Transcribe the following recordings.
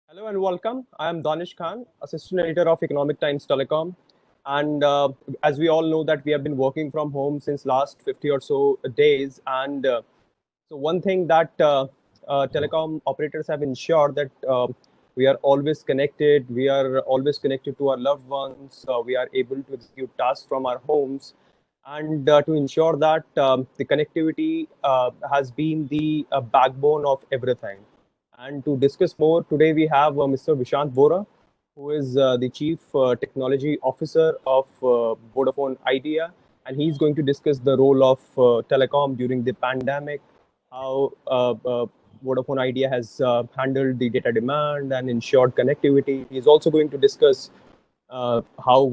Hello and welcome. I am Danish Khan, Assistant Editor of Economic Times Telecom. And as we all know that we have been working from home since last 50 or so days. And so one thing that telecom operators have ensured that we are always connected. We are always connected to our loved ones. We are able to execute tasks from our homes. And to ensure that the connectivity has been the backbone of everything. And to discuss more, today we have Mr. Vishant Vora, who is the Chief Technology Officer of Vodafone Idea. And he's going to discuss the role of telecom during the pandemic, how Vodafone Idea has handled the data demand and ensured connectivity. He's also going to discuss how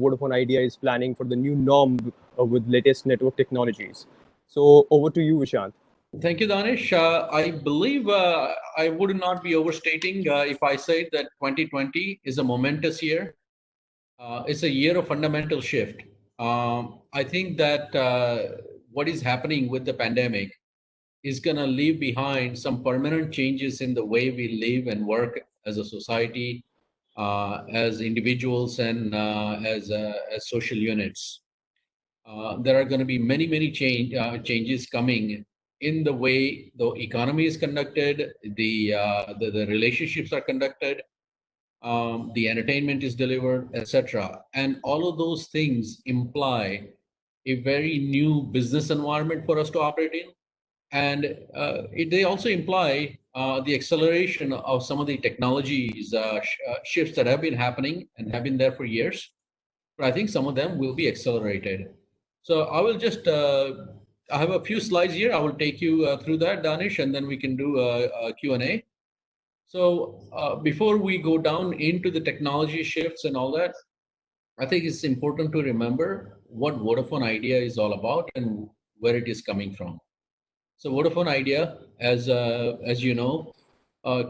Vodafone Idea is planning for the new norm with latest network technologies. So over to you, Vishant. Thank you, Danish. I believe I would not be overstating if I say that 2020 is a momentous year. It's a year of fundamental shift. I think that what is happening with the pandemic is going to leave behind some permanent changes in the way we live and work as a society, as individuals, and as social units. There are going to be many changes coming in the way the economy is conducted, the relationships are conducted, the entertainment is delivered, etc. And all of those things imply a very new business environment for us to operate in. And they also imply the acceleration of some of the technologies shifts that have been happening and have been there for years. But I think some of them will be accelerated. So I will just, I have a few slides here. I will take you through that, Danish, and then we can do a Q&A. So before we go down into the technology shifts and all that, I think it's important to remember what Vodafone Idea is all about and where it is coming from. So Vodafone Idea, as you know,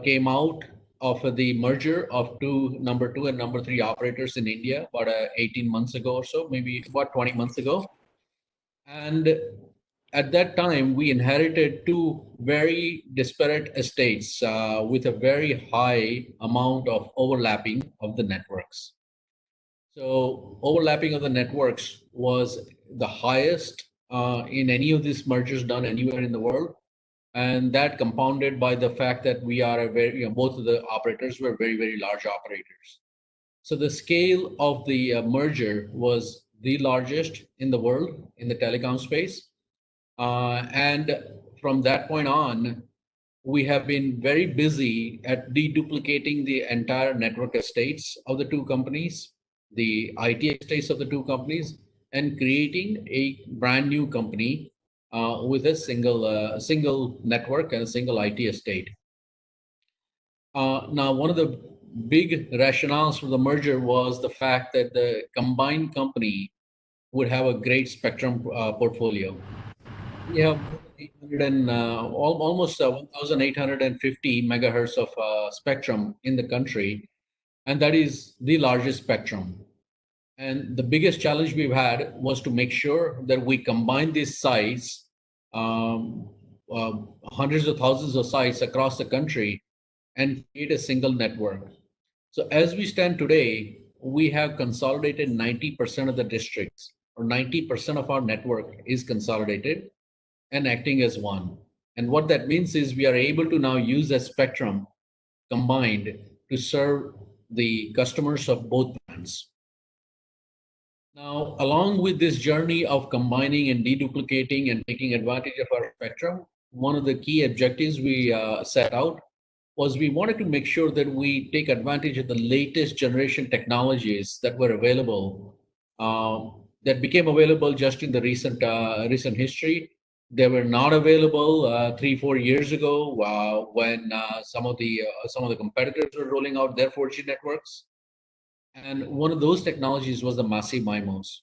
came out of the merger of number two and number three operators in India about 18 months ago or so, maybe about 20 months ago. And at that time, we inherited two very disparate estates with a very high amount of overlapping of the networks. So overlapping of the networks was the highest in any of these mergers done anywhere in the world. And that compounded by the fact that we are both of the operators were very large operators. So the scale of the merger was the largest in the world in the telecom space. And from that point on, we have been very busy at deduplicating the entire network estates of the two companies, the IT estates of the two companies, and creating a brand new company with a single network and a single IT estate. Now, one of the big rationales for the merger was the fact that the combined company would have a great spectrum portfolio. We have almost 1,850 megahertz of spectrum in the country, and that is the largest spectrum. And the biggest challenge we've had was to make sure that we combine these sites, hundreds of thousands of sites across the country, and create a single network. So as we stand today, we have consolidated 90% of the districts, or 90% of our network is consolidated and acting as one. And what that means is we are able to now use that spectrum combined to serve the customers of both brands. Now, along with this journey of combining and deduplicating and taking advantage of our spectrum, one of the key objectives we set out was we wanted to make sure that we take advantage of the latest generation technologies that were available, that became available just in the recent history. They were not available 3-4 years ago when some of the competitors were rolling out their 4G networks. And one of those technologies was the massive MIMOs.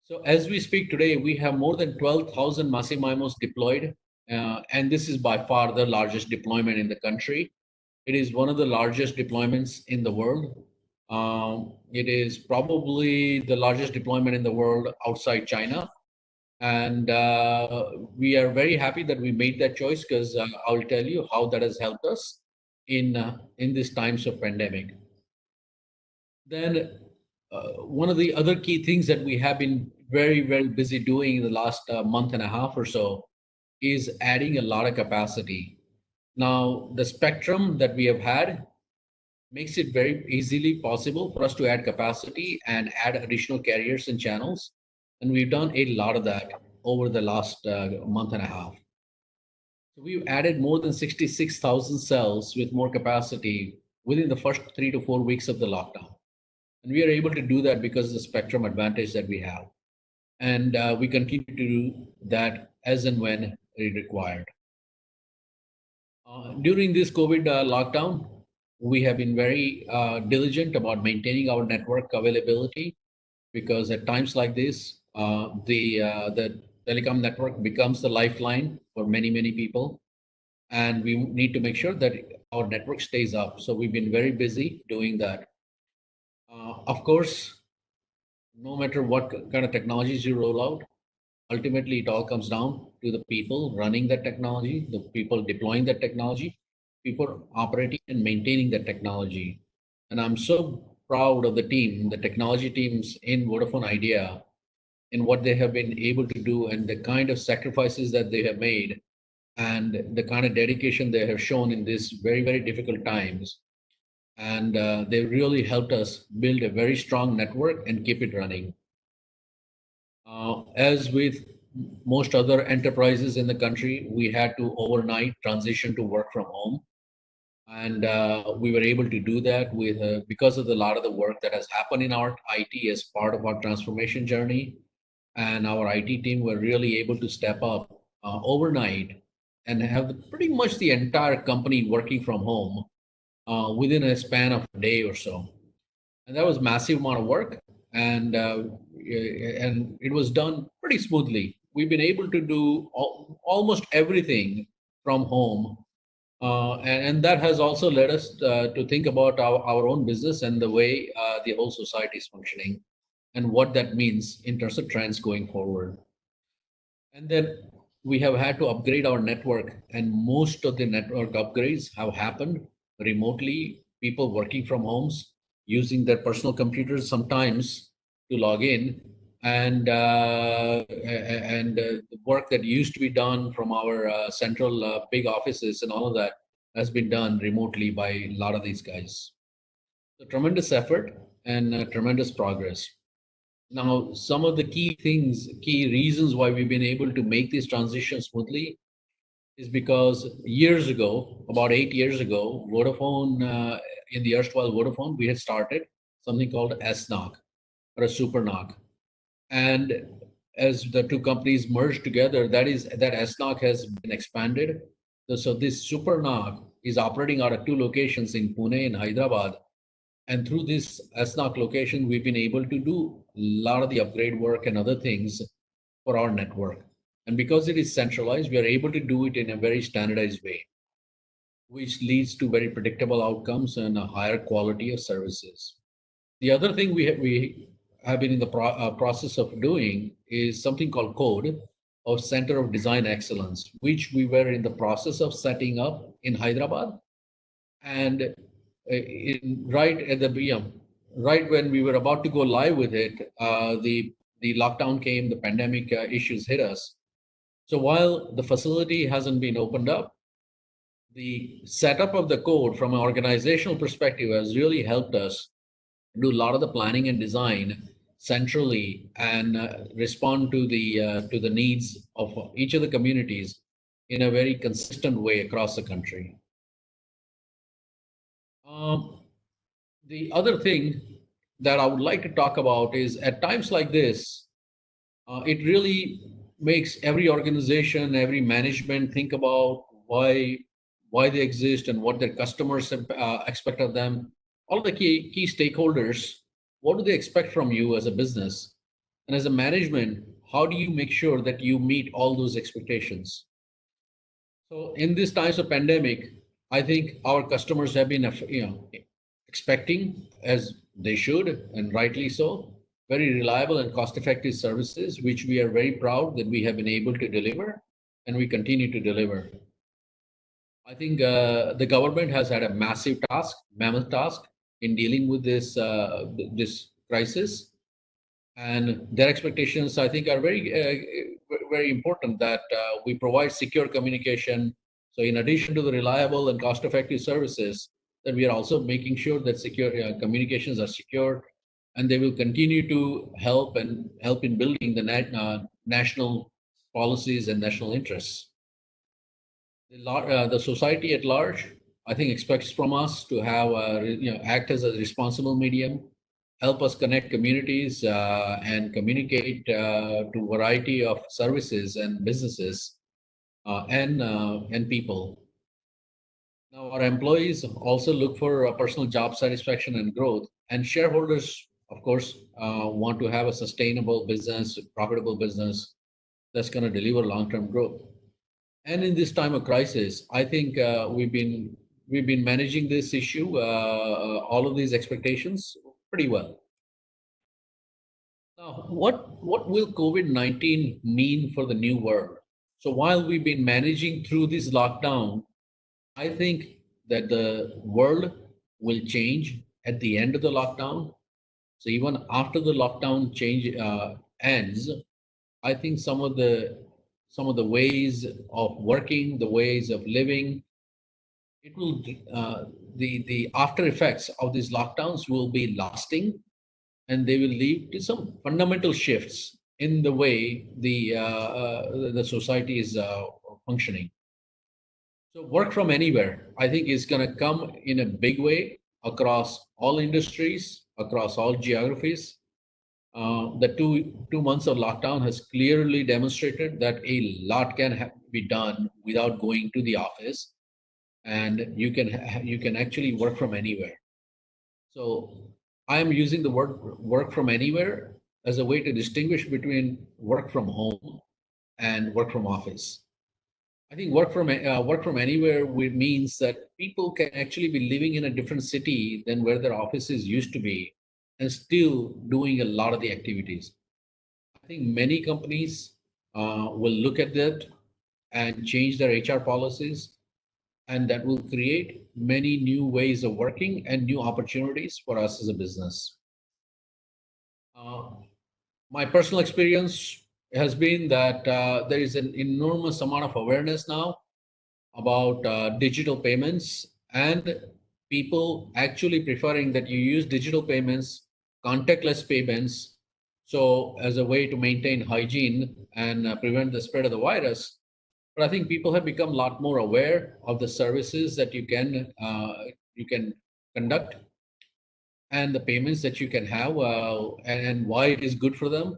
So as we speak today, we have more than 12,000 massive MIMOs deployed. And this is by far the largest deployment in the country. It is one of the largest deployments in the world. It is probably the largest deployment in the world outside China. And we are very happy that we made that choice because I'll tell you how that has helped us in these times of pandemic. Then one of the other key things that we have been very, very busy doing in the last month and a half or so is adding a lot of capacity. Now, the spectrum that we have had makes it very easily possible for us to add capacity and add additional carriers and channels. And we've done a lot of that over the last month and a half. So we've added more than 66,000 cells with more capacity within the first 3 to 4 weeks of the lockdown. And we are able to do that because of the spectrum advantage that we have. And we continue to do that as and when required. During this COVID lockdown, we have been very diligent about maintaining our network availability, because at times like this, the telecom network becomes the lifeline for many, many people. And we need to make sure that our network stays up. So we've been very busy doing that. Of course, no matter what kind of technologies you roll out, ultimately it all comes down to the people running that technology, the people deploying that technology, people operating and maintaining that technology. And I'm so proud of the team, the technology teams in Vodafone Idea, in what they have been able to do and the kind of sacrifices that they have made and the kind of dedication they have shown in these very, very difficult times. And they really helped us build a very strong network and keep it running. As with most other enterprises in the country, we had to overnight transition to work from home. And we were able to do that with because of a lot of the work that has happened in our IT as part of our transformation journey. And our IT team were really able to step up overnight and have pretty much the entire company working from home within a span of a day or so. And that was massive amount of work, and it was done pretty smoothly. We've been able to do almost everything from home, and that has also led us to think about our own business and the way the whole society is functioning, and what that means in terms of trends going forward. And then we have had to upgrade our network, and most of the network upgrades have happened remotely, people working from homes, using their personal computers sometimes to log in. And the work that used to be done from our central big offices and all of that has been done remotely by a lot of these guys. So tremendous effort and tremendous progress. Now, some of the key reasons why we've been able to make this transition smoothly is because years ago, about 8 years ago, Vodafone, in the erstwhile Vodafone, we had started something called SNOC, or a super NOC. And as the two companies merged together, that SNOC has been expanded. So this super NOC is operating out of two locations in Pune and Hyderabad. And through this SNOC location, we've been able to do a lot of the upgrade work and other things for our network. And because it is centralized, we are able to do it in a very standardized way, which leads to very predictable outcomes and a higher quality of services. The other thing we have been in the process of doing is something called CODE, of Center of Design Excellence, which we were in the process of setting up in Hyderabad. And right at the right when we were about to go live with it, the lockdown came, the pandemic issues hit us. So while the facility hasn't been opened up, the setup of the code from an organizational perspective has really helped us do a lot of the planning and design centrally and respond to the needs of each of the communities in a very consistent way across the country. The other thing that I would like to talk about is at times like this, it really makes every organization, every management think about why they exist and what their customers expect of them. All the key stakeholders, what do they expect from you as a business? And as a management, how do you make sure that you meet all those expectations? So in these times of pandemic, I think our customers have been, expecting, as they should, and rightly so, very reliable and cost-effective services, which we are very proud that we have been able to deliver, and we continue to deliver. I think the government has had a massive task, mammoth task in dealing with this crisis, and their expectations, I think, are very important that we provide secure communication. So, in addition to the reliable and cost-effective services, that we are also making sure that secure communications are secure, and they will continue to help in building the national policies and national interests. The society at large, I think, expects from us to have act as a responsible medium, help us connect communities and communicate to variety of services and businesses and people. Now, our employees also look for personal job satisfaction and growth, and shareholders, of course, want to have a sustainable business, profitable business that's going to deliver long-term growth. And in this time of crisis, I think we've been managing this issue, all of these expectations, pretty well. Now, what will COVID-19 mean for the new world? So while we've been managing through this lockdown, I think that the world will change at the end of the lockdown. So even after the lockdown change ends, I think some of the ways of working, the ways of living, it will the after effects of these lockdowns will be lasting, and they will lead to some fundamental shifts in the way the society is functioning. So work from anywhere, I think, is going to come in a big way across all industries, across all geographies. The two months of lockdown has clearly demonstrated that a lot can be done without going to the office, and you can actually work from anywhere. So I am using the word work from anywhere as a way to distinguish between work from home and work from office. I think work from anywhere means that people can actually be living in a different city than where their offices used to be, and still doing a lot of the activities. I think many companies will look at that and change their HR policies, and that will create many new ways of working and new opportunities for us as a business. Uh, my personal experience has been that there is an enormous amount of awareness now about digital payments, and people actually preferring that you use digital payments, contactless payments, so as a way to maintain hygiene and prevent the spread of the virus. But I think people have become a lot more aware of the services that you can conduct, and the payments that you can have, and why it is good for them.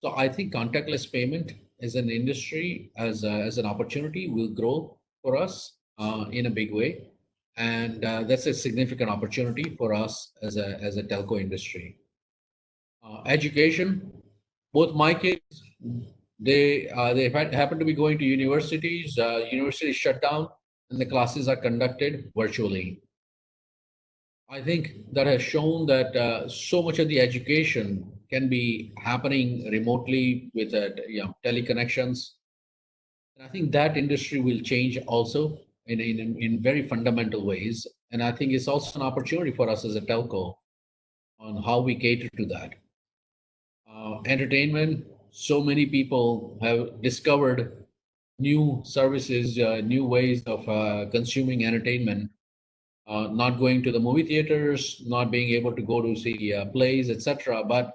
So I think contactless payment as an industry, as an opportunity, will grow for us in a big way, and that's a significant opportunity for us as a telco industry. Education, both my kids, they happen to be going to universities. Universities shut down, and the classes are conducted virtually. I think that has shown that so much of the education can be happening remotely with teleconnections. And I think that industry will change also in very fundamental ways. And I think it's also an opportunity for us as a telco on how we cater to that. Entertainment, so many people have discovered new services, new ways of consuming entertainment, not going to the movie theaters, not being able to go to see plays, etc. But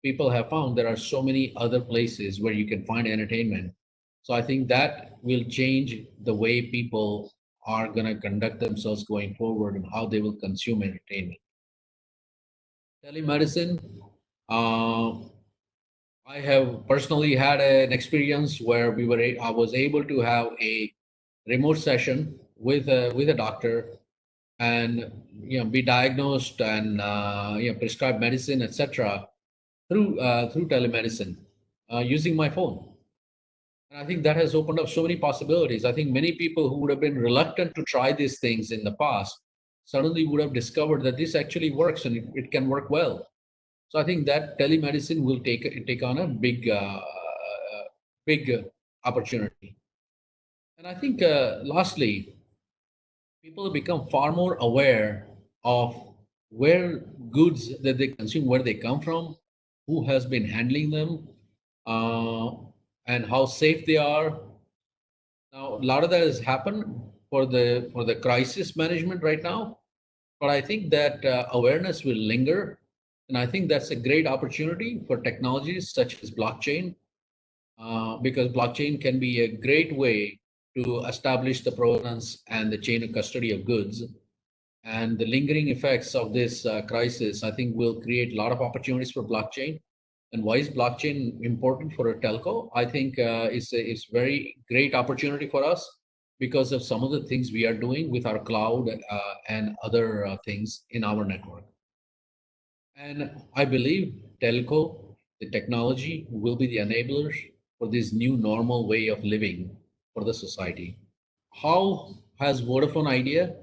people have found there are so many other places where you can find entertainment. So I think that will change the way people are going to conduct themselves going forward and how they will consume entertainment. Telemedicine. Uh, I have personally had an experience where I was able to have a remote session with a doctor, and be diagnosed and prescribe medicine, etc. through telemedicine using my phone. And I think that has opened up so many possibilities. I think many people who would have been reluctant to try these things in the past suddenly would have discovered that this actually works, and it can work well. So I think that telemedicine will take on a big opportunity. And I think lastly, people become far more aware of where goods that they consume, where they come from, who has been handling them, uh, and how safe they are. Now, a lot of that has happened for the crisis management right now, but I think that awareness will linger, and I think that's a great opportunity for technologies such as blockchain, because blockchain can be a great way to establish the provenance and the chain of custody of goods. And the lingering effects of this crisis, I think, will create a lot of opportunities for blockchain. And why is blockchain important for a telco? I think it's very great opportunity for us because of some of the things we are doing with our cloud and other things in our network. And I believe telco, the technology, will be the enablers for this new normal way of living for the society. How has Vodafone Idea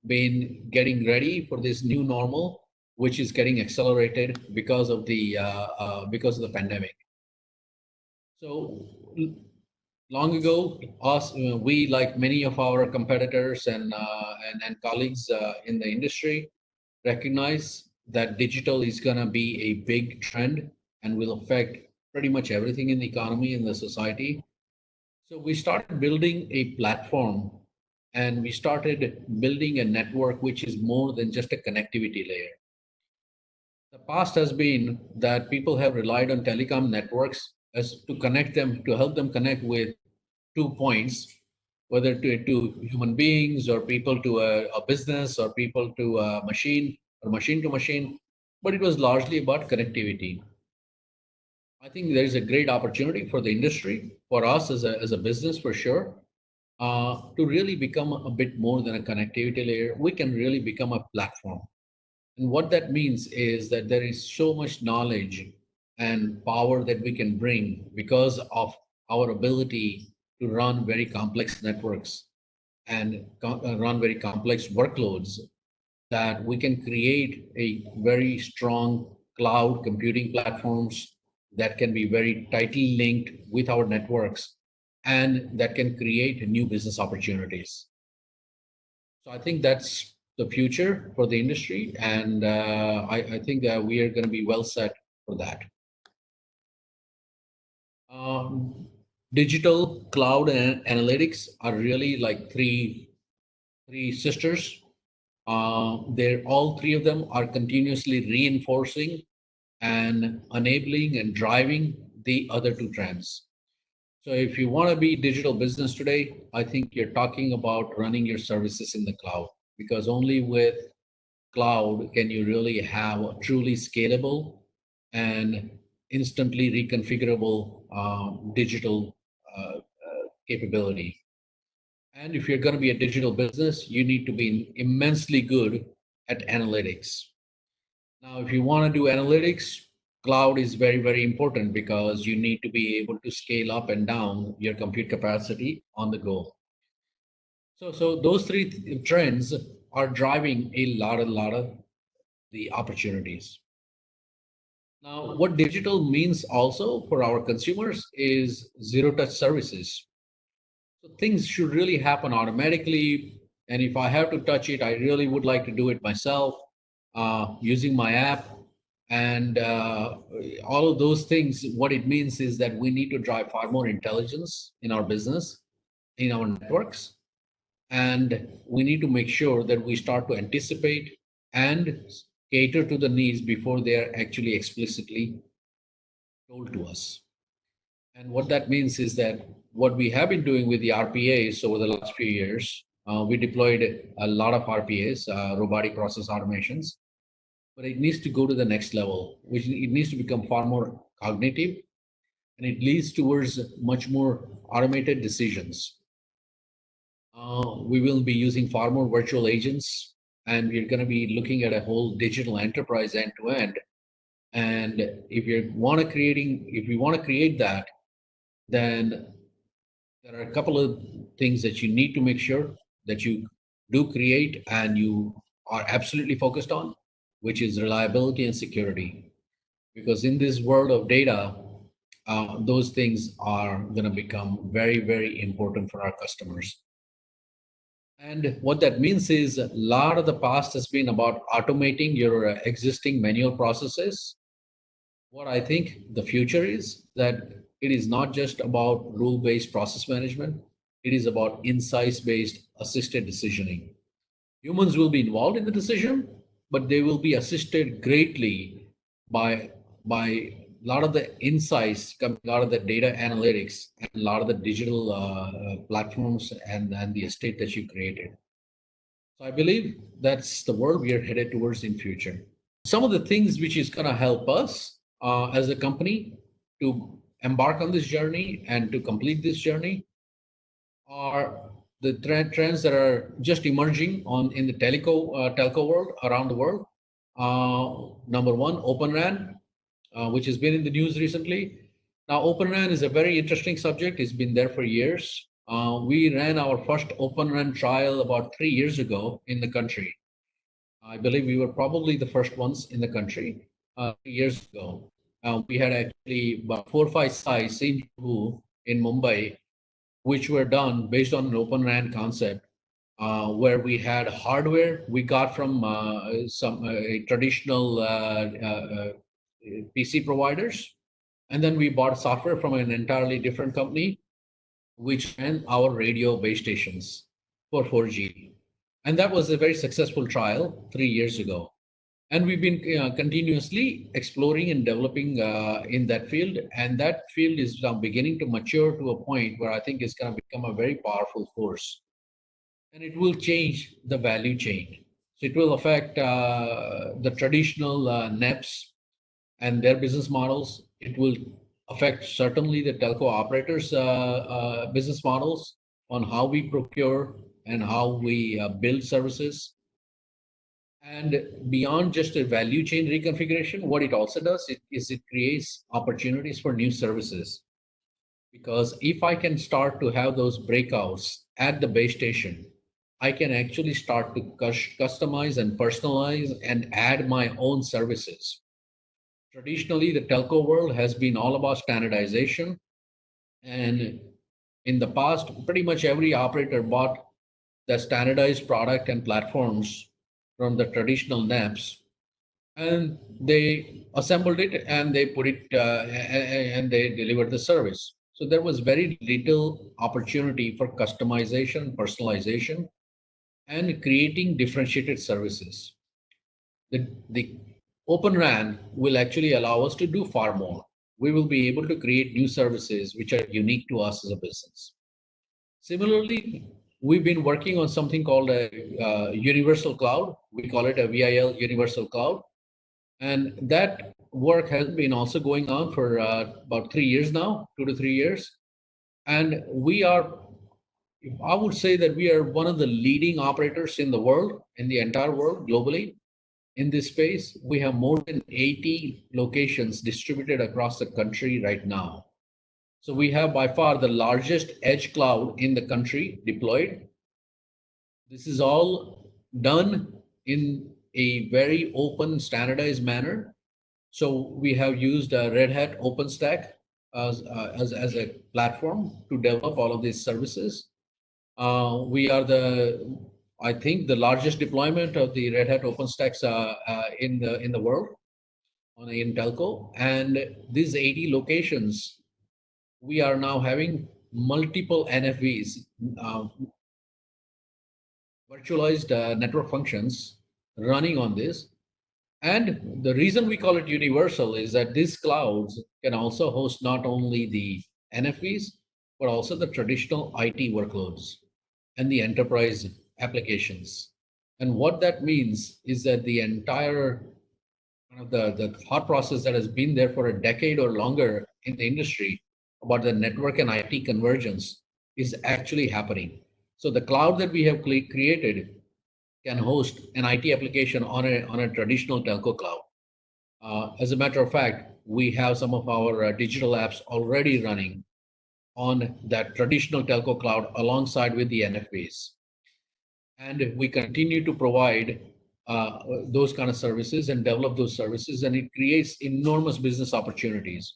been getting ready for this new normal, which is getting accelerated because of the pandemic? So long ago, we, like many of our competitors and colleagues in the industry, recognize that digital is going to be a big trend and will affect pretty much everything in the economy and the society. So we started building a platform and we started building a network which is more than just a connectivity layer. The past has been that people have relied on telecom networks as to connect them, to help them connect with 2 points, whether to human beings or people to a business or people to a machine or machine to machine, but it was largely about connectivity. I think there is a great opportunity for the industry, for us as a business for sure, to really become a bit more than a connectivity layer. We can really become a platform. And what that means is that there is so much knowledge and power that we can bring because of our ability to run very complex networks and run very complex workloads, that we can create a very strong cloud computing platforms that can be very tightly linked with our networks and that can create new business opportunities. So I think that's the future for the industry, and I think that we are going to be well set for that. Um, Digital, cloud, and analytics are really like three sisters. They're all three of them are continuously reinforcing and enabling and driving the other two trends. So if you want to be digital business today, I think you're talking about running your services in the cloud, because only with cloud can you really have a truly scalable and instantly reconfigurable digital capability. And if you're going to be a digital business, you need to be immensely good at analytics. Now, if you want to do analytics, cloud is very, very important because you need to be able to scale up and down your compute capacity on the go. So those three trends are driving a lot of the opportunities. Now, what digital means also for our consumers is zero touch services. So things should really happen automatically. And if I have to touch it, I really would like to do it myself using my app. And all of those things, what it means is that we need to drive far more intelligence in our business, in our networks. And we need to make sure that we start to anticipate and cater to the needs before they are actually explicitly told to us. And what that means is that what we have been doing with the RPAs over the last few years, we deployed a lot of RPAs, robotic process automations, but it needs to go to the next level, which it needs to become far more cognitive, and it leads towards much more automated decisions. We will be using far more virtual agents, and we're going to be looking at a whole digital enterprise end to end. And if you want to create that, then there are a couple of things that you need to make sure that you do create and you are absolutely focused on, which is reliability and security. Because in this world of data, those things are going to become very, very important for our customers. And what that means is a lot of the past has been about automating your existing manual processes. What I think the future is that it is not just about rule-based process management. It is about insights-based assisted decisioning. Humans will be involved in the decision, but they will be assisted greatly by a lot of the insights, a lot of the data analytics, and a lot of the digital platforms and the estate that you created. So I believe that's the world we are headed towards in future. Some of the things which is going to help us as a company to embark on this journey and to complete this journey are the trends that are just emerging in the telco world around the world. Number one, Open RAN, which has been in the news recently. Now, Open RAN is a very interesting subject. It's been there for years. We ran our first Open RAN trial about 3 years ago in the country. I believe we were probably the first ones in the country 3 years ago. We had actually about 4 or 5 sites in Mumbai, which were done based on an Open RAN concept, where we had hardware we got from some traditional PC providers, and then we bought software from an entirely different company, which ran our radio base stations for 4G. And that was a very successful trial 3 years ago. And we've been continuously exploring and developing in that field. And that field is now beginning to mature to a point where I think it's going to become a very powerful force. And it will change the value chain. So it will affect the traditional NEPs and their business models. It will affect certainly the telco operators' business models on how we procure and how we build services. And beyond just a value chain reconfiguration, what it also does is it creates opportunities for new services. Because if I can start to have those breakouts at the base station, I can actually start to customize and personalize and add my own services. Traditionally, the telco world has been all about standardization. And in the past, pretty much every operator bought the standardized product and platforms from the traditional NAPs, and they assembled it and they put it and they delivered the service. So there was very little opportunity for customization, personalization, and creating differentiated services. The Open RAN will actually allow us to do far more. We will be able to create new services which are unique to us as a business. Similarly, we've been working on something called a universal cloud. We call it a VIL universal cloud. And that work has been also going on for about 3 years now, 2 to 3 years. And I would say that we are one of the leading operators in the world, in the entire world, globally. In this space, we have more than 80 locations distributed across the country right now. So we have by far the largest edge cloud in the country deployed. This is all done in a very open, standardized manner. So we have used Red Hat OpenStack as a platform to develop all of these services. We are I think, the largest deployment of the Red Hat OpenStacks in the world in Telco. And these 80 locations, we are now having multiple NFVs, virtualized network functions running on this. And the reason we call it universal is that these clouds can also host not only the NFVs, but also the traditional IT workloads and the enterprise applications. And what that means is that the entire the thought process that has been there for a decade or longer in the industry about the network and IT convergence is actually happening. So the cloud that we have created can host an IT application on a traditional telco cloud. As a matter of fact, we have some of our digital apps already running on that traditional telco cloud alongside with the NFVs. And we continue to provide those kind of services and develop those services, and it creates enormous business opportunities.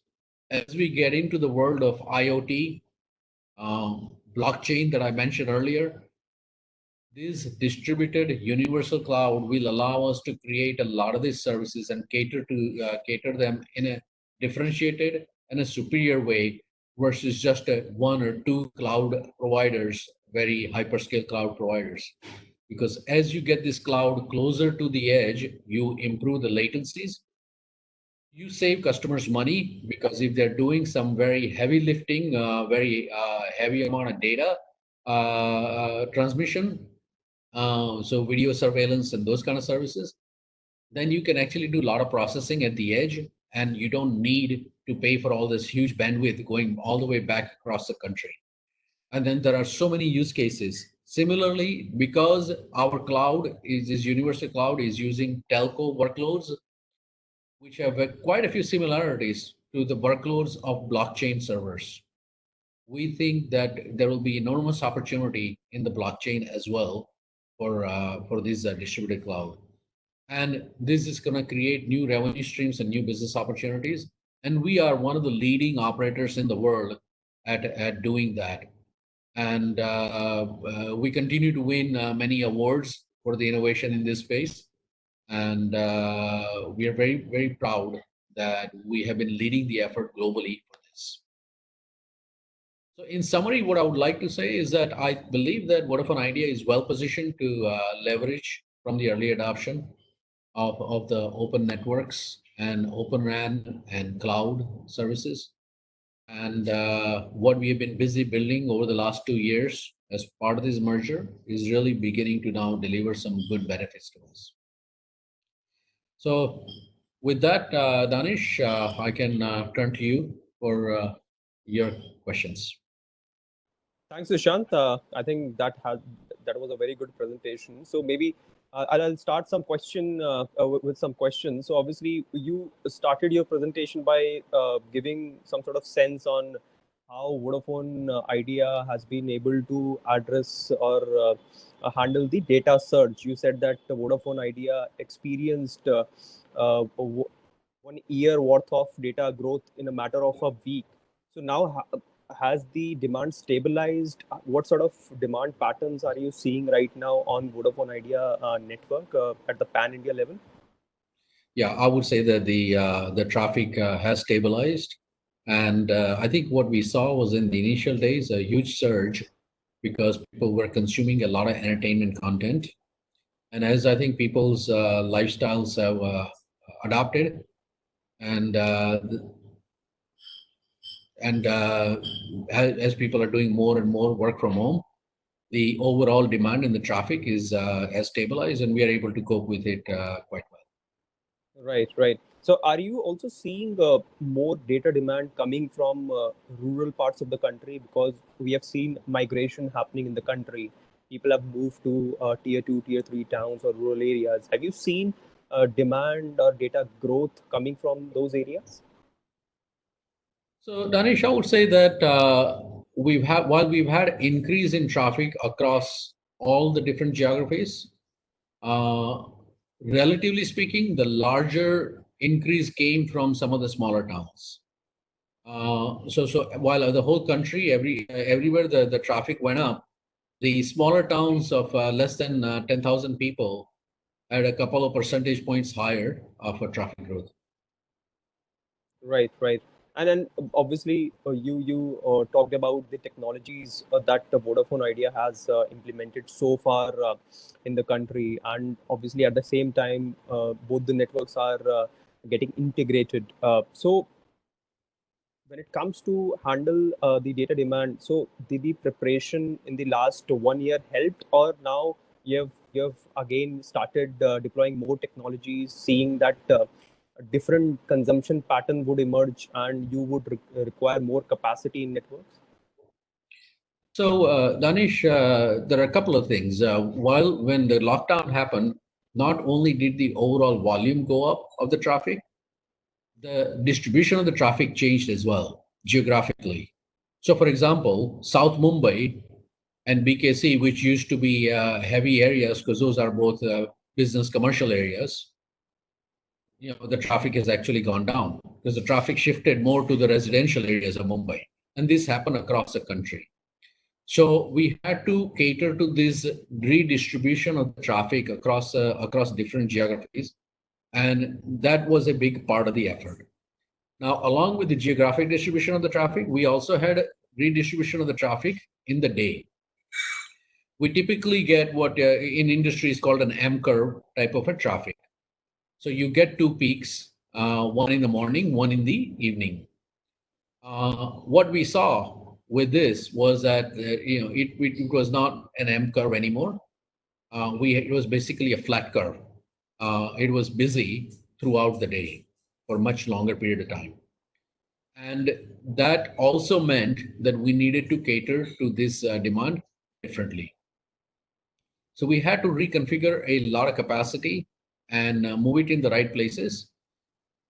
As we get into the world of IoT, blockchain that I mentioned earlier, This distributed universal cloud will allow us to create a lot of these services and cater them in a differentiated and a superior way versus just one or two cloud providers, very hyperscale cloud providers. Because as you get this cloud closer to the edge, you improve the latencies, you save customers money because if they're doing some very heavy lifting, very heavy amount of data transmission, so video surveillance and those kind of services, then you can actually do a lot of processing at the edge, and you don't need to pay for all this huge bandwidth going all the way back across the country. And then there are so many use cases. Similarly, because our cloud is this universal cloud is using telco workloads, which have quite a few similarities to the workloads of blockchain servers. We think that there will be enormous opportunity in the blockchain as well for this distributed cloud. And this is going to create new revenue streams and new business opportunities. And we are one of the leading operators in the world at doing that. And we continue to win many awards for the innovation in this space. And we are very, very proud that we have been leading the effort globally for this. So in summary, what I would like to say is that I believe that Vodafone Idea is well positioned to leverage from the early adoption of the open networks and open RAN and cloud services. And what we have been busy building over the last 2 years as part of this merger is really beginning to now deliver some good benefits to us. So with that, Danish, I can turn to you for your questions. Thanks, Vishant. I think that was a very good presentation. So maybe I'll start with some questions. So obviously, you started your presentation by giving some sort of sense on how Vodafone Idea has been able to address or handle the data surge. You said that the Vodafone Idea experienced 1 year worth of data growth in a matter of a week. So now, has the demand stabilized? What sort of demand patterns are you seeing right now on Vodafone Idea network at the pan-India level? Yeah, I would say that the traffic has stabilized. And I think what we saw was in the initial days a huge surge because people were consuming a lot of entertainment content. And as I think people's lifestyles have adopted, and as people are doing more and more work from home, the overall demand in the traffic has stabilized, and we are able to cope with it quite well. Right. So are you also seeing more data demand coming from rural parts of the country? Because we have seen migration happening in the country. People have moved to tier 2, tier 3 towns or rural areas. Have you seen demand or data growth coming from those areas? So, Danish, I would say that while we've had increase in traffic across all the different geographies, uh, relatively speaking, the larger increase came from some of the smaller towns. So while the whole country, everywhere the traffic went up, the smaller towns of less than 10,000 people had a couple of percentage points higher of traffic growth. Right. And then obviously you talked about the technologies that the Vodafone Idea has implemented so far in the country, and obviously at the same time both the networks are getting integrated. So when it comes to handle the data demand, so did the preparation in the last 1 year helped, or now you have again started deploying more technologies, seeing that a different consumption pattern would emerge and you would require more capacity in networks? So, Danish, there are a couple of things. When the lockdown happened, not only did the overall volume go up of the traffic, the distribution of the traffic changed as well geographically. So, for example, South Mumbai and BKC, which used to be heavy areas because those are both business commercial areas, the traffic has actually gone down because the traffic shifted more to the residential areas of Mumbai. And this happened across the country. So we had to cater to this redistribution of the traffic across different geographies, and that was a big part of the effort. Now, along with the geographic distribution of the traffic, we also had redistribution of the traffic in the day. We typically get what in industry is called an M curve type of a traffic. So you get two peaks, one in the morning, one in the evening. What we saw with this was that it was not an M curve anymore. It was basically a flat curve. It was busy throughout the day for a much longer period of time. And that also meant that we needed to cater to this demand differently. So we had to reconfigure a lot of capacity and move it in the right places.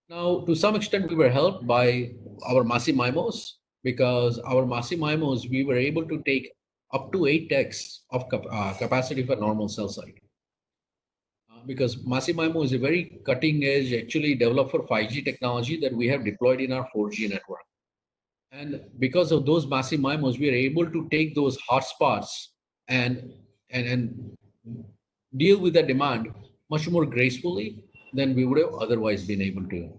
Now, to some extent, we were helped by our massive MIMOs, because our massive MIMOs, we were able to take up to 8x of capacity for normal cell site. Because massive MIMO is a very cutting edge, actually developed for 5G technology that we have deployed in our 4G network. And because of those massive MIMOs, we are able to take those hotspots and deal with the demand much more gracefully than we would have otherwise been able to.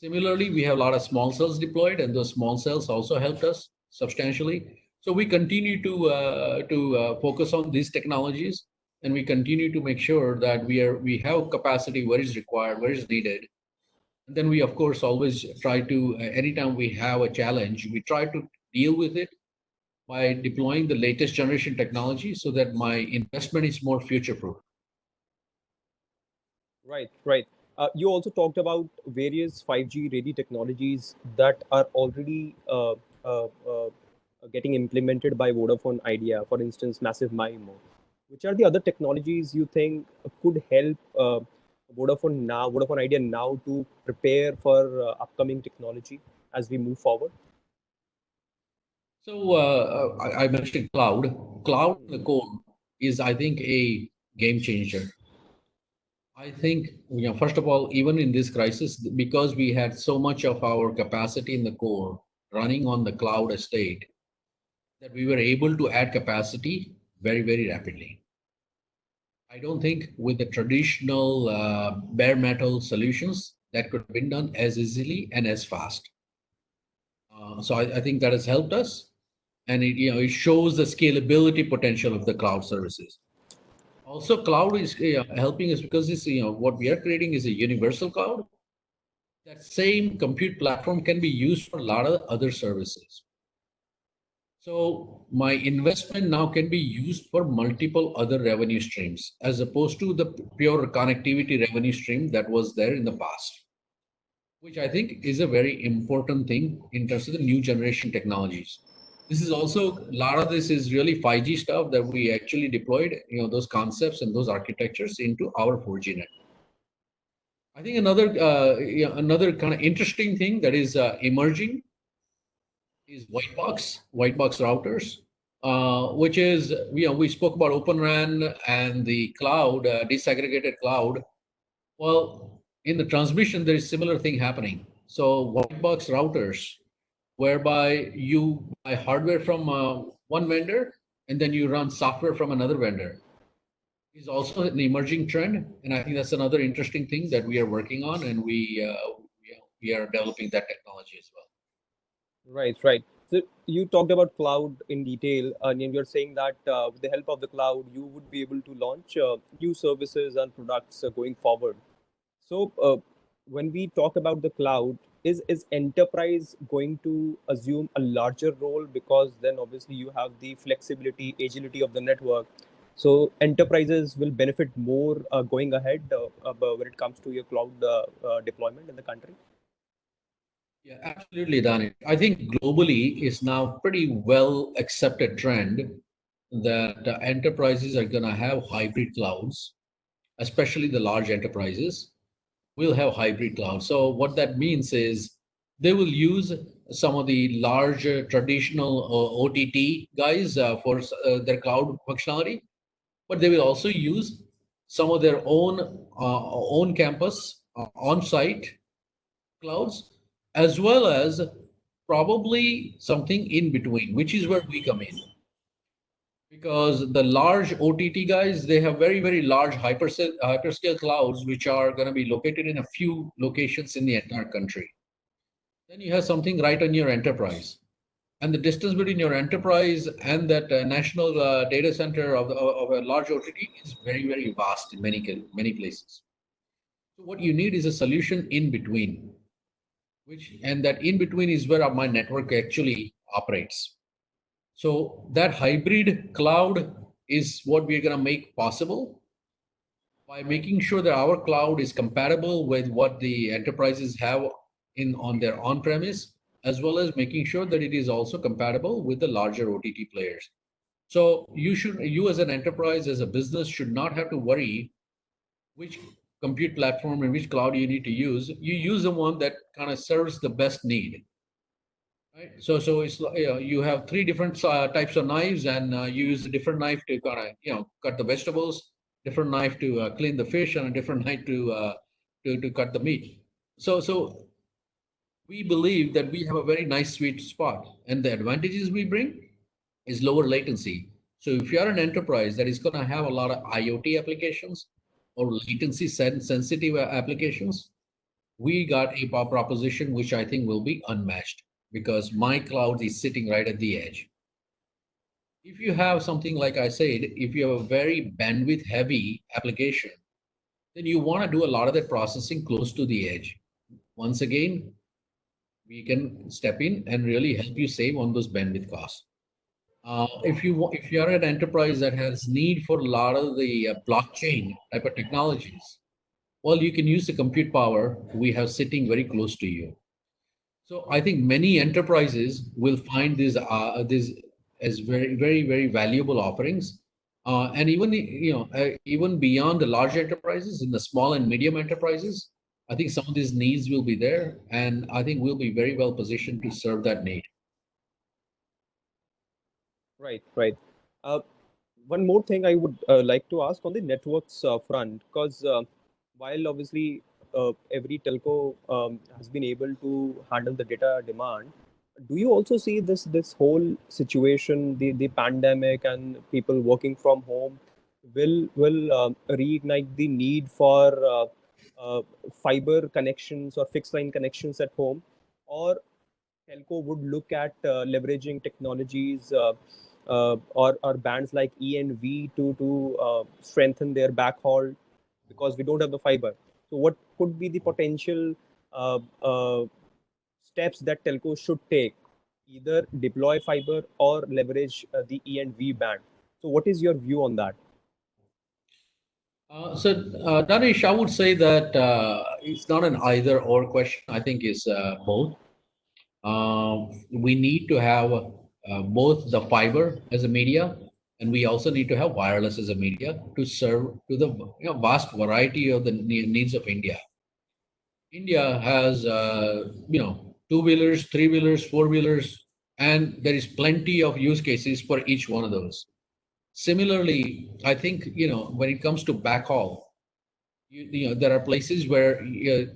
Similarly, we have a lot of small cells deployed, and those small cells also helped us substantially. So we continue to focus on these technologies, and we continue to make sure that we have capacity where is required, where is needed. And then we, of course, always try to, anytime we have a challenge, we try to deal with it by deploying the latest generation technology so that my investment is more future-proof. Right, right. You also talked about various 5G ready technologies that are already getting implemented by Vodafone Idea, for instance, Massive MIMO. Which are the other technologies you think could help Vodafone Idea now to prepare for upcoming technology as we move forward? So I mentioned cloud. Cloud in the core is, I think, a game changer. I think, first of all, even in this crisis, because we had so much of our capacity in the core running on the cloud estate, that we were able to add capacity very, very rapidly. I don't think with the traditional bare metal solutions that could have been done as easily and as fast. So I think that has helped us, and it shows the scalability potential of the cloud services. Also, cloud is helping us because this what we are creating is a universal cloud. That same compute platform can be used for a lot of other services. So my investment now can be used for multiple other revenue streams as opposed to the pure connectivity revenue stream that was there in the past, which I think is a very important thing in terms of the new generation technologies. This is also, a lot of this is really 5G stuff that we actually deployed, those concepts and those architectures into our 4G network. I think another kind of interesting thing that is emerging is white box routers, which is, we spoke about Open RAN and the cloud, disaggregated cloud. Well, in the transmission, there is similar thing happening. So white box routers, whereby you buy hardware from one vendor and then you run software from another vendor, is also an emerging trend. And I think that's another interesting thing that we are working on, and we are developing that technology as well. Right, right. So you talked about cloud in detail, and you're saying that with the help of the cloud, you would be able to launch new services and products going forward. So when we talk about the cloud, is enterprise going to assume a larger role, because then obviously you have the flexibility, agility of the network. So enterprises will benefit more going ahead when it comes to your cloud deployment in the country. Yeah, absolutely, Danish. I think globally is now pretty well accepted trend that enterprises are going to have hybrid clouds, especially the large enterprises will have hybrid clouds. So what that means is they will use some of the large traditional OTT guys for their cloud functionality, but they will also use some of their own campus on-site clouds, as well as probably something in between, which is where we come in. because the large OTT guys, they have very, very large hyperscale clouds, which are going to be located in a few locations in the entire country. Then you have something right on your enterprise. And the distance between your enterprise and that national data center of a large OTT is very, very vast in many places. So what you need is a solution in between, and that in between is where my network actually operates. So that hybrid cloud is what we're going to make possible by making sure that our cloud is compatible with what the enterprises have on their on-premise, as well as making sure that it is also compatible with the larger OTT players. So you as an enterprise, as a business, should not have to worry which compute platform and which cloud you need to use. You use the one that kind of serves the best need. Right. So it's you have three different types of knives, and you use a different knife to kind of cut the vegetables, different knife to clean the fish, and a different knife to cut the meat. So we believe that we have a very nice sweet spot, and the advantages we bring is lower latency. So if you are an enterprise that is going to have a lot of IoT applications or latency sensitive applications, we got a proposition which I think will be unmatched, because my cloud is sitting right at the edge. If you have something like I said, if you have a very bandwidth heavy application, then you want to do a lot of that processing close to the edge. Once again, we can step in and really help you save on those bandwidth costs. If you are an enterprise that has need for a lot of the blockchain type of technologies, well, you can use the compute power we have sitting very close to you. So I think many enterprises will find these as very, very, very valuable offerings, and even even beyond the large enterprises, in the small and medium enterprises, I think some of these needs will be there, and I think we'll be very well positioned to serve that need. Right, right. Uh, One more thing I would like to ask on the networks front, because while obviously every telco has been able to handle the data demand, do you also see this whole situation, the pandemic and people working from home, will reignite the need for fiber connections or fixed line connections at home, or telco would look at leveraging technologies or bands like E and V to strengthen their backhaul, because we don't have the fiber. So, what could be the potential uh, uh, steps that telcos should take? Either deploy fiber or leverage the E and V band. So, what is your view on that? Danish, I would say that it's not an either or question. I think it's both. We need to have both the fiber as a media, and we also need to have wireless as a media to serve to the vast variety of the needs of India. India has two-wheelers, three-wheelers, four-wheelers, and there is plenty of use cases for each one of those. Similarly, I think when it comes to backhaul, there are places where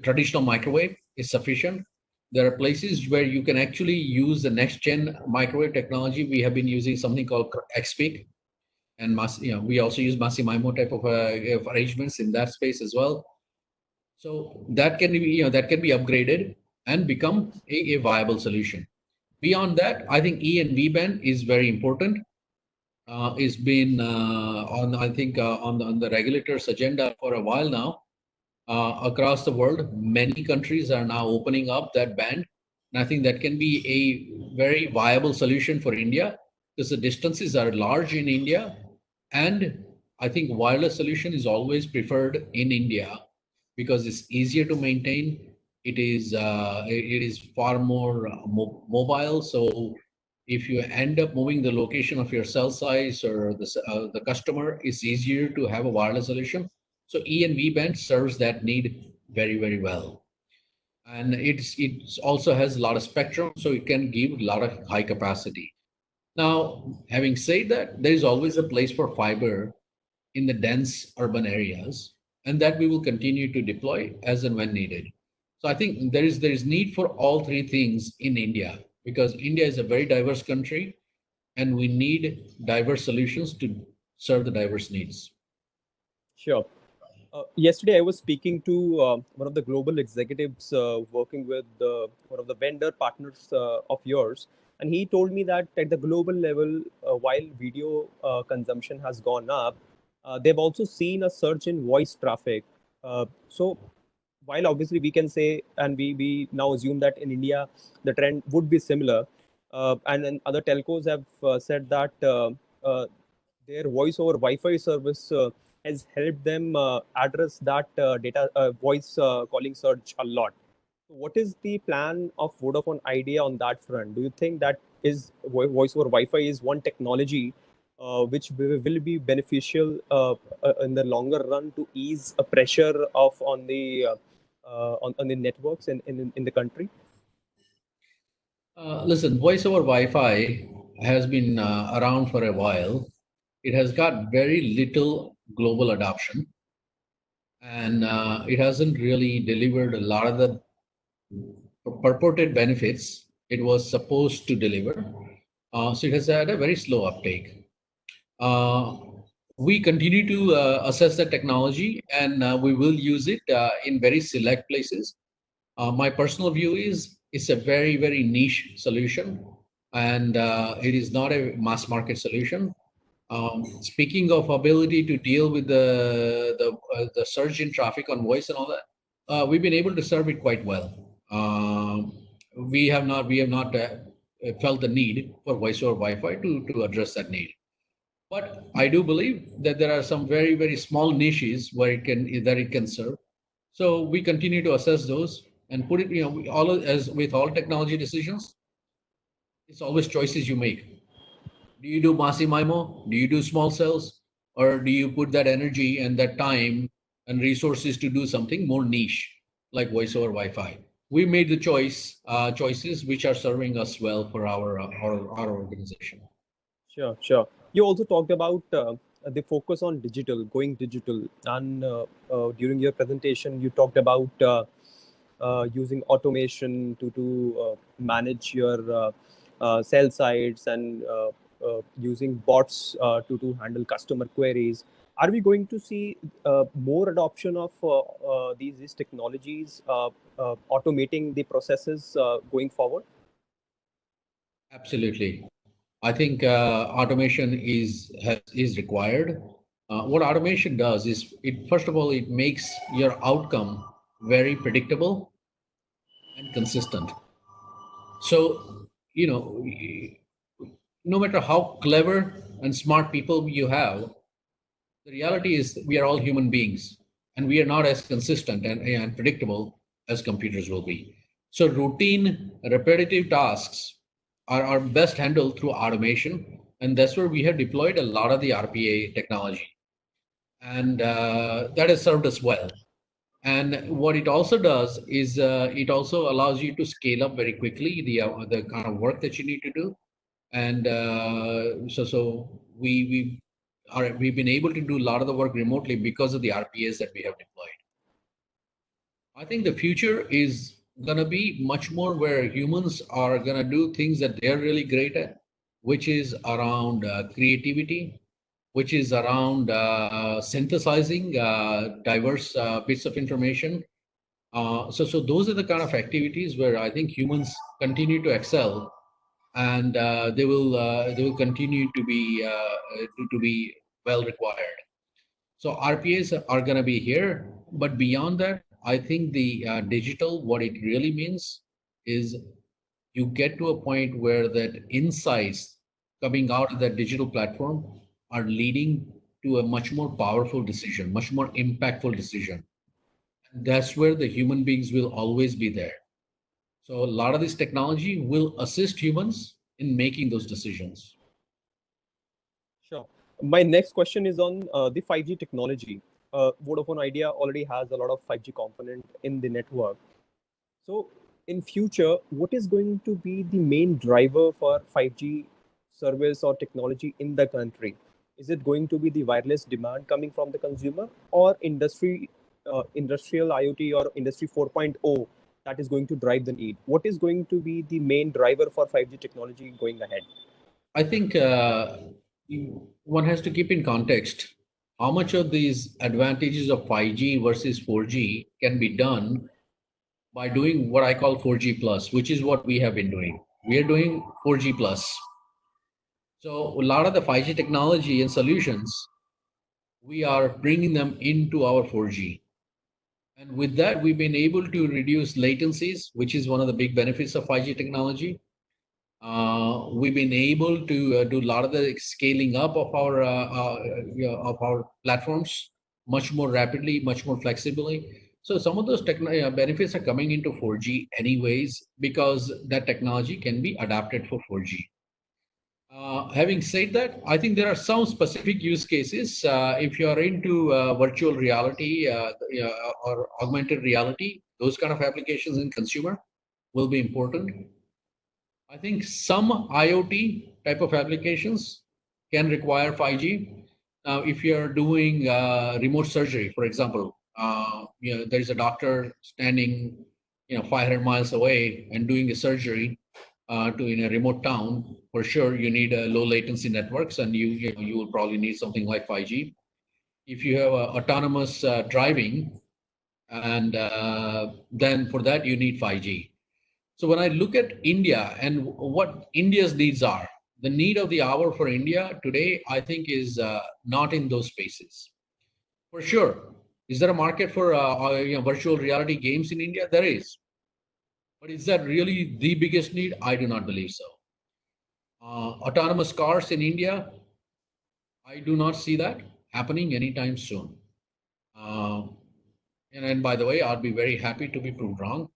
traditional microwave is sufficient. There are places where you can actually use the next gen microwave technology. We have been using something called XPEAK, and we also use Massive MIMO type of arrangements in that space as well. So that can be upgraded and become a viable solution. Beyond that, I think E and V band is very important. It's been on I think on the regulator's agenda for a while now. Across the world, many countries are now opening up that band. And I think that can be a very viable solution for India, because the distances are large in India. And I think wireless solution is always preferred in India because it's easier to maintain. It is far more mobile. So if you end up moving the location of your cell size or the customer, it's easier to have a wireless solution. So E and V band serves that need very, very well. And it also has a lot of spectrum, so it can give a lot of high capacity. Now, having said that, there is always a place for fiber in the dense urban areas, and that we will continue to deploy as and when needed. So I think there is need for all three things in India, because India is a very diverse country. and we need diverse solutions to serve the diverse needs. Sure. Yesterday, I was speaking to one of the global executives working with one of the vendor partners of yours, and he told me that at the global level, while video consumption has gone up, they've also seen a surge in voice traffic. So, while obviously we can say, and we now assume that in India the trend would be similar, and then other telcos have said that their voice over Wi-Fi service has helped them address that data voice calling surge a lot. So what is the plan of Vodafone Idea on that front? Do you think that is voice over Wi-Fi is one technology which will be beneficial in the longer run to ease a pressure of on the networks in the country? Listen, voice over Wi-Fi has been around for a while. It has got very little global adoption, and it hasn't really delivered a lot of the purported benefits it was supposed to deliver. So it has had a very slow uptake. Uh, we continue to assess the technology, and we will use it in very select places. My personal view is it's a very, very niche solution, and it is not a mass market solution. Speaking of ability to deal with the surge in traffic on voice and all that, we've been able to serve it quite well. We have not felt the need for voice over Wi-Fi to address that need. But I do believe that there are some very, very small niches where it can serve. So we continue to assess those and put it, as with all technology decisions, it's always choices you make. Do you do massive MIMO? Do you do small cells? Or do you put that energy and that time and resources to do something more niche, like voice over Wi-Fi? We made the choices which are serving us well for our organization. Sure, sure. You also talked about the focus on digital, going digital, and during your presentation, you talked about using automation to manage your sell sites and using bots to handle customer queries. Are we going to see more adoption of these technologies, automating the processes going forward? Absolutely. I think automation is required. What automation does is it first of all it makes your outcome very predictable and consistent. So no matter how clever and smart people you have, the reality is that we are all human beings, and we are not as consistent and predictable as computers will be. So routine, repetitive tasks are best handled through automation, and that's where we have deployed a lot of the RPA technology, and that has served us well. And what it also does is it also allows you to scale up very quickly the kind of work that you need to do, and so we've been able to do a lot of the work remotely because of the RPAs that we have deployed. I think the future is going to be much more where humans are going to do things that they're really great at, which is around creativity, which is around synthesizing diverse bits of information. So those are the kind of activities where I think humans continue to excel, and they will continue to be well required. So RPAs are going to be here, but beyond that, I think the digital, what it really means is you get to a point where that insights coming out of that digital platform are leading to a much more powerful decision, much more impactful decision. And that's where the human beings will always be there. So a lot of this technology will assist humans in making those decisions. Sure. My next question is on the 5G technology. Vodafone Idea already has a lot of 5G component in the network. So, in future, what is going to be the main driver for 5G service or technology in the country? Is it going to be the wireless demand coming from the consumer, or industrial IoT or Industry 4.0 that is going to drive the need? What is going to be the main driver for 5G technology going ahead? I think one has to keep in context how much of these advantages of 5G versus 4G can be done by doing what I call 4G plus, which is what we have been doing. We are doing 4G plus. So a lot of the 5G technology and solutions, we are bringing them into our 4G. And with that, we've been able to reduce latencies, which is one of the big benefits of 5G technology. We've been able to do a lot of the scaling up of our platforms much more rapidly, much more flexibly. So some of those benefits are coming into 4G anyways, because that technology can be adapted for 4G. Having said that, I think there are some specific use cases. If you are into virtual reality or augmented reality, those kind of applications in consumer will be important. I think some IoT type of applications can require 5G. Now, if you're doing remote surgery, for example, there's a doctor standing, 500 miles away and doing a surgery in a remote town. For sure, you need low latency networks, and you will probably need something like 5G. If you have autonomous driving, and then for that you need 5G. So when I look at India and what India's needs are, the need of the hour for India today, I think, is not in those spaces. For sure, is there a market for virtual reality games in India? There is. But is that really the biggest need? I do not believe so. Autonomous cars in India, I do not see that happening anytime soon. And by the way, I'd be very happy to be proved wrong,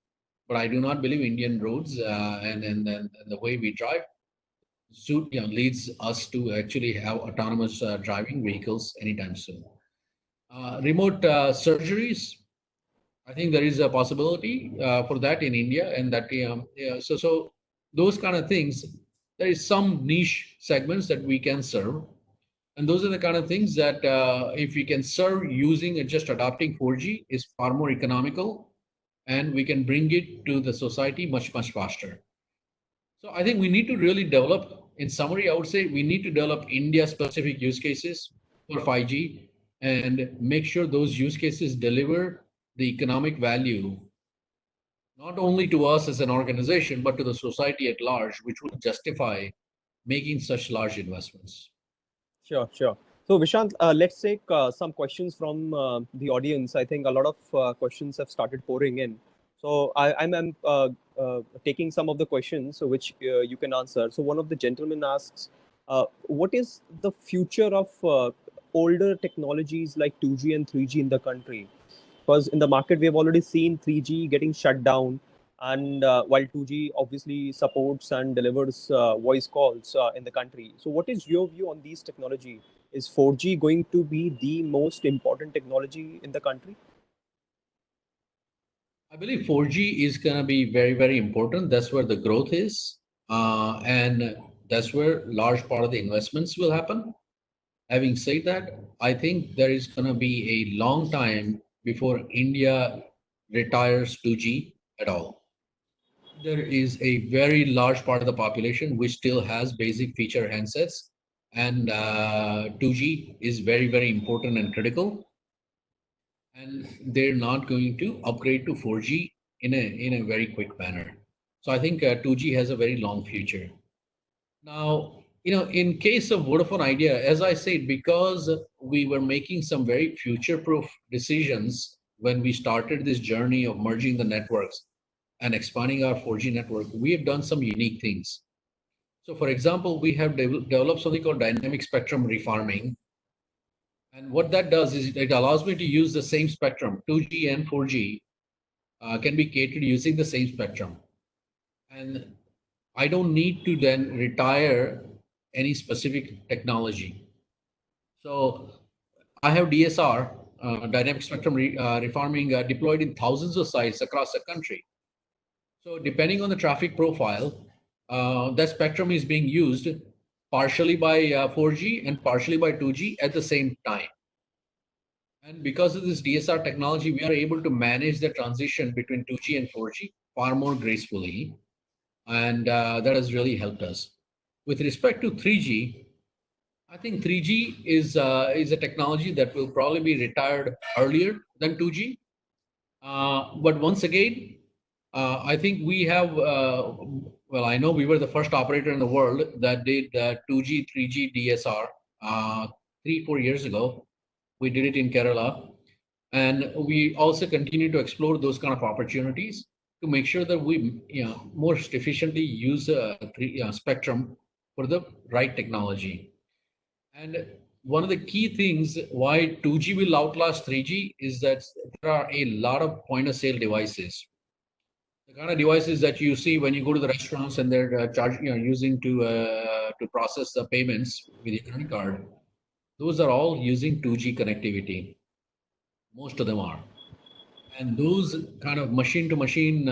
but I do not believe Indian roads and the way we drive leads us to actually have autonomous driving vehicles anytime soon. Remote surgeries, I think there is a possibility for that in India, and that so those kind of things. There is some niche segments that we can serve, and those are the kind of things that if we can serve using just adopting 4G is far more economical, and we can bring it to the society much faster. So I think we need to really develop. In summary, I would say we need to develop India-specific use cases for 5G and make sure those use cases deliver the economic value, not only to us as an organization, but to the society at large, which would justify making such large investments. Sure, sure. So, Vishant, let's take some questions from the audience. I think a lot of questions have started pouring in. So, I'm taking some of the questions which you can answer. So, one of the gentlemen asks, what is the future of older technologies like 2G and 3G in the country? Because in the market, we have already seen 3G getting shut down, and while 2G obviously supports and delivers voice calls in the country. So what is your view on these technology? Is 4G going to be the most important technology in the country? I believe 4G is going to be very, very important. That's where the growth is. And that's where large part of the investments will happen. Having said that, I think there is going to be a long time before India retires 2G at all. There is a very large part of the population which still has basic feature handsets, and 2G is very, very important and critical. And they're not going to upgrade to 4G in a very quick manner. So I think 2G has a very long future. Now, in case of Vodafone Idea, as I said, because we were making some very future-proof decisions when we started this journey of merging the networks and expanding our 4G network, we have done some unique things. So, for example, we have developed something called dynamic spectrum refarming. And what that does is it allows me to use the same spectrum, 2G and 4G, can be catered using the same spectrum. And I don't need to then retire any specific technology. So I have DSR, dynamic spectrum refarming, deployed in thousands of sites across the country. So depending on the traffic profile, that spectrum is being used partially by 4G and partially by 2G at the same time. And because of this DSR technology, we are able to manage the transition between 2G and 4G far more gracefully. And that has really helped us. With respect to 3G, I think 3G is a technology that will probably be retired earlier than 2G. But once again, I think we have, well, I know we were the first operator in the world that did 2G, 3G DSR 3-4 years ago. We did it in Kerala. And we also continue to explore those kind of opportunities to make sure that we most efficiently use spectrum for the right technology. And one of the key things why 2G will outlast 3G is that there are a lot of point of sale devices. The kind of devices that you see when you go to the restaurants and they're using to process the payments with your credit card, those are all using 2G connectivity. Most of them are. And those kind of machine-to-machine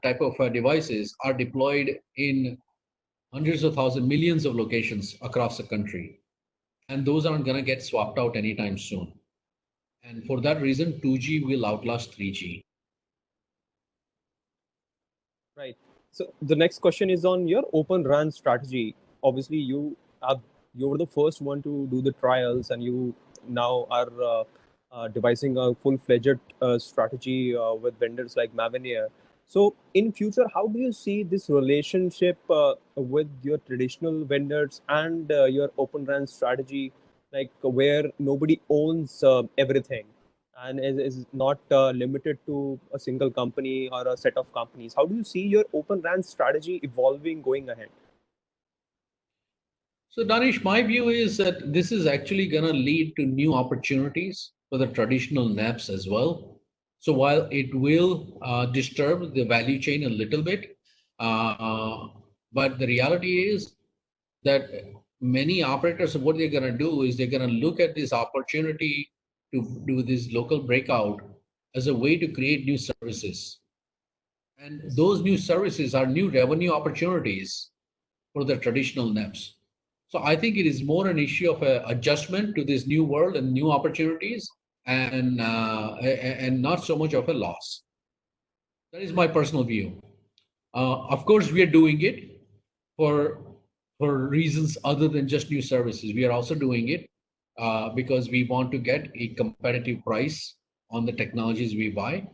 type of devices are deployed in hundreds of thousands, millions of locations across the country. And those aren't going to get swapped out anytime soon. And for that reason, 2G will outlast 3G. Right. So the next question is on your Open RAN strategy. Obviously, you were the first one to do the trials, and you now are devising a full-fledged strategy with vendors like Mavenir. So in future, how do you see this relationship with your traditional vendors and your Open RAN strategy, like where nobody owns everything? And is not limited to a single company or a set of companies. How do you see your Open RAN strategy evolving going ahead? So, Danish, my view is that this is actually going to lead to new opportunities for the traditional NAPs as well. So, while it will disturb the value chain a little bit, but the reality is that many operators, what they're going to do is they're going to look at this opportunity to do this local breakout as a way to create new services. And those new services are new revenue opportunities for the traditional NEPs. So I think it is more an issue of adjustment to this new world and new opportunities, and not so much of a loss. That is my personal view. Of course, we are doing it for reasons other than just new services. We are also doing it because we want to get a competitive price on the technologies we buy.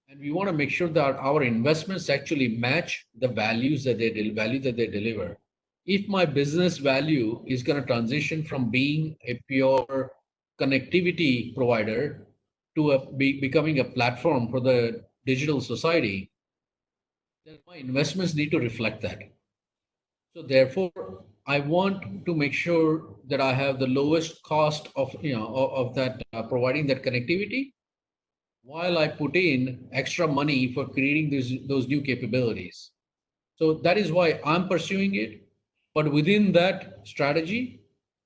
And we want to make sure that our investments actually match the values that they deliver. If my business value is going to transition from being a pure connectivity provider to becoming a platform for the digital society, then my investments need to reflect that. So therefore, I want to make sure that I have the lowest cost of that providing that connectivity, while I put in extra money for creating those new capabilities. So that is why I'm pursuing it. But within that strategy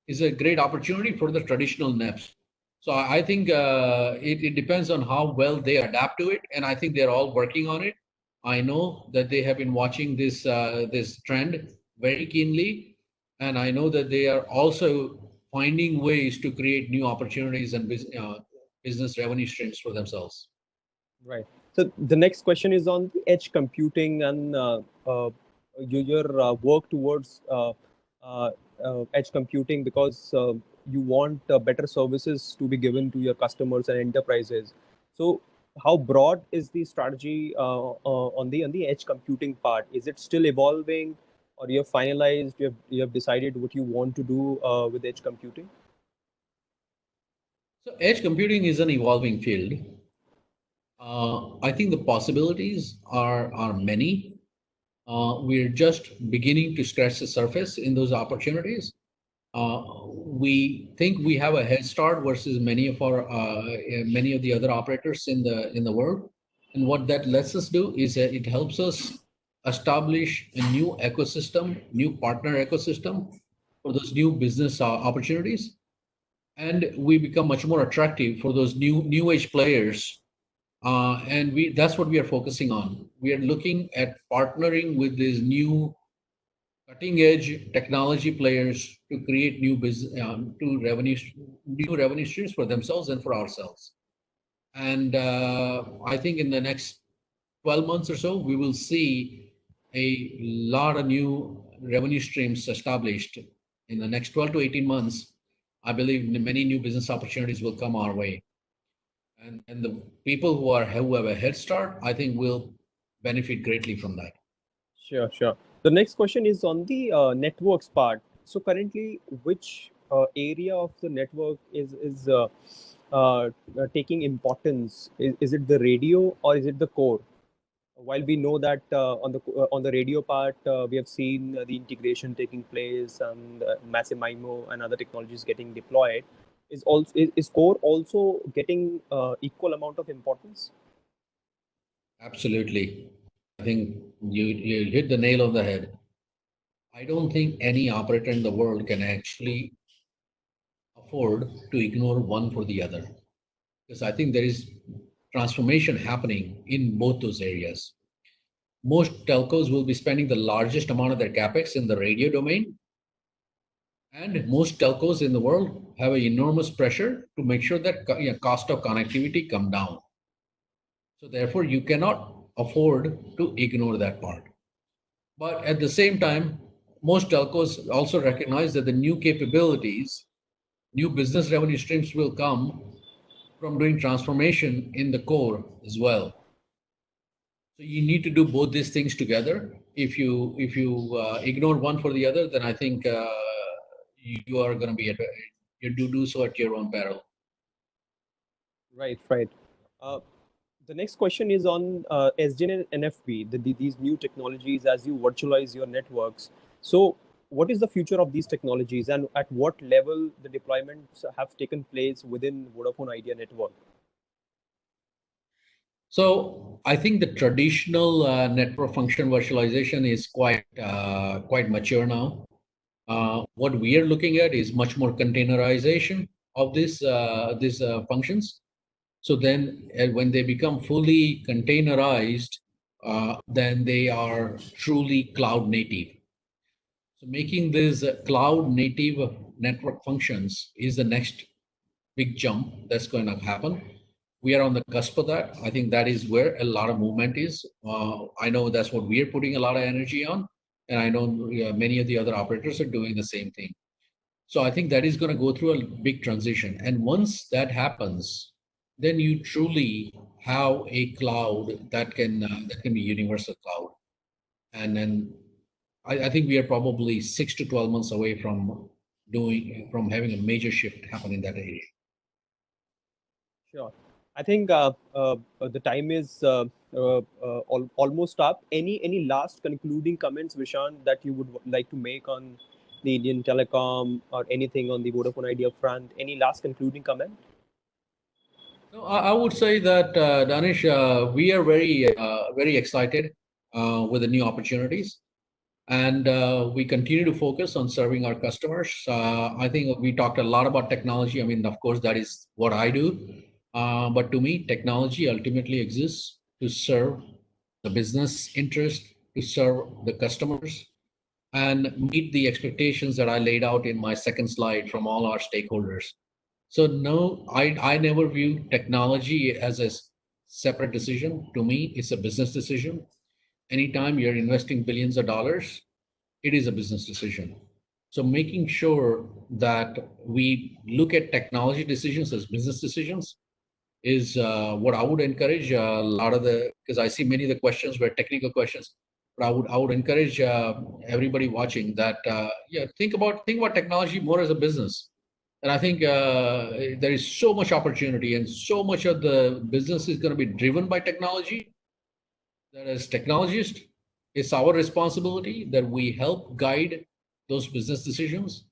is a great opportunity for the traditional NEPs. So I think it depends on how well they adapt to it, and I think they're all working on it. I know that they have been watching this trend very keenly, and I know that they are also finding ways to create new opportunities and business revenue streams for themselves. Right. So the next question is on the edge computing and your work towards edge computing, because you want better services to be given to your customers and enterprises. So how broad is the strategy on the edge computing part? Is it still evolving, or you have finalized? You have decided what you want to do with edge computing? So edge computing is an evolving field. I think the possibilities are many. We're just beginning to scratch the surface in those opportunities. We think we have a head start versus many of the other operators in the world. And what that lets us do is it helps us establish a new ecosystem, new partner ecosystem for those new business opportunities, and we become much more attractive for those new age players. And that's what we are focusing on. We are looking at partnering with these new cutting edge technology players to create new revenue streams for themselves and for ourselves. And I think in the next 12 months or so, we will see a lot of new revenue streams established in the next 12 to 18 months, I believe many new business opportunities will come our way. And the people who have a head start, I think will benefit greatly from that. Sure, sure. The next question is on the networks part. So currently, which area of the network is taking importance? Is it the radio or is it the core? While we know that on the radio part, we have seen the integration taking place and massive MIMO and other technologies getting deployed, is core also getting equal amount of importance? Absolutely. I think you hit the nail on the head. I don't think any operator in the world can actually afford to ignore one for the other, because I think there is transformation happening in both those areas. Most telcos will be spending the largest amount of their capex in the radio domain, and most telcos in the world have an enormous pressure to make sure that cost of connectivity come down. So therefore, you cannot afford to ignore that part. But at the same time, most telcos also recognize that the new capabilities, new business revenue streams will come from doing transformation in the core as well. So you need to do both these things together. If you ignore one for the other, then I think you are going to be you do so at your own peril. Right, right. The next question is on SDN and NFV, these new technologies as you virtualize your networks. So, what is the future of these technologies, and at what level the deployments have taken place within Vodafone Idea network? So I think the traditional network function virtualization is quite mature now. What we are looking at is much more containerization of these functions. So then, when they become fully containerized, then they are truly cloud native. So making these cloud native network functions is the next big jump that's going to happen. We are on the cusp of that. I think that is where a lot of movement is. I know that's what we are putting a lot of energy on, and I know many of the other operators are doing the same thing. So I think that is going to go through a big transition. And once that happens, then you truly have a cloud that can be universal cloud. And then I think we are probably 6 to 12 months away from having a major shift happen in that area. Sure. I think the time is almost up. Any last concluding comments, Vishant, that you would like to make on the Indian Telecom or anything on the Vodafone Idea front? Any last concluding comment? No, I would say that Danish, we are very excited with the new opportunities, and we continue to focus on serving our customers. I think we talked a lot about technology. I mean, of course, that is what I do. But to me, technology ultimately exists to serve the business interest, to serve the customers, and meet the expectations that I laid out in my second slide from all our stakeholders. So no, I never view technology as a separate decision. To me, it's a business decision. Anytime you're investing billions of dollars, it is a business decision. So making sure that we look at technology decisions as business decisions is what I would encourage. A lot of because I see many of the questions were technical questions, but I would encourage everybody watching that think about technology more as a business. And I think there is so much opportunity, and so much of the business is going to be driven by technology, that as technologists, it's our responsibility that we help guide those business decisions,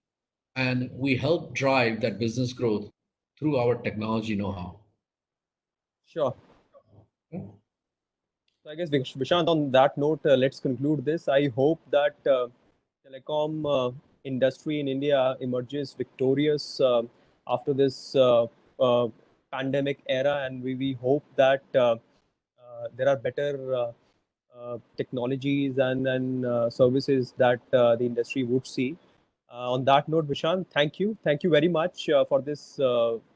and we help drive that business growth through our technology know-how. Sure. So I guess Vishant, on that note, let's conclude this. I hope that telecom industry in India emerges victorious after this pandemic era, and we hope that there are better technologies and services that the industry would see. On that note, Vishant, thank you very much for this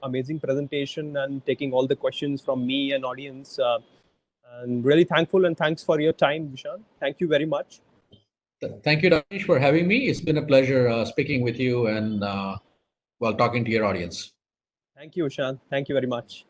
amazing presentation and taking all the questions from me and audience. And really thankful, and thanks for your time, Vishant. Thank you very much. Thank you, Danish, for having me. It's been a pleasure speaking with you and talking to your audience. Thank you, Vishant. Thank you very much.